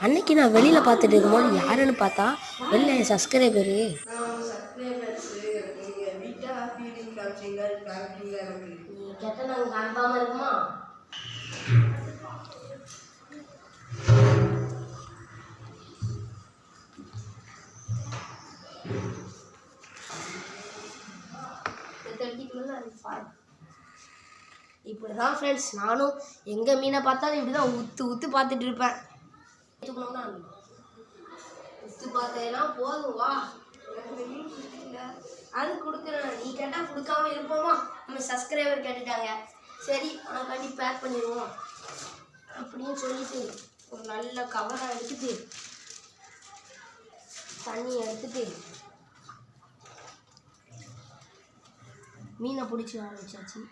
அன்னைக்கு நான் வெளியில் பார்த்துட்டு இருக்கும்போது யாருன்னு பார்த்தா வெளில என் சப்ஸ்கிரைபரு. நீ கேட்ட நாங்கள் காண்பாமல் இருக்குமா? இப்படிதான் ஃப்ரெண்ட்ஸ், நானும் எங்கள் மீனை பார்த்தாலும் இப்படி தான் உத்து பார்த்துட்டு இருப்பேன். உத்து பார்த்தேன்னா போதும் வா, அது கொடுக்குறேன். நீ கேட்டால் கொடுக்காம இருப்போமா? நம்ம சப்ஸ்கிரைபர் கேட்டுட்டாங்க, சரி உனக்காண்டி பேக் பண்ணிடுவோம் அப்படின்னு சொல்லிட்டு ஒரு நல்ல கவரை எடுத்துட்டு தண்ணி எடுத்துட்டு மீனை பிடிச்சி ஆரம்பிச்சாச்சு.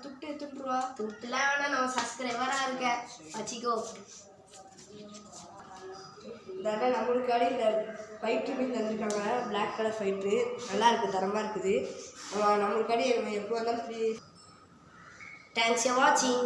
துட்டு எடுத்துட்டுருவா. துட்டுலாம் வேணா, நம்ம சப்ஸ்கிரைபராக இருக்க வச்சிக்கோ. தானே நம்மளுக்காடி இந்த ஃபைட்ரு மீன் தந்துருக்காங்க, பிளாக் கலர் ஃபைட்ரு, நல்லா இருக்குது, தரமாக இருக்குது. நம்மளுக்காடி எப்போ வந்தாலும் ஃப்ரீ. தேங்க்ஸ் ஃபார் வாட்சிங்.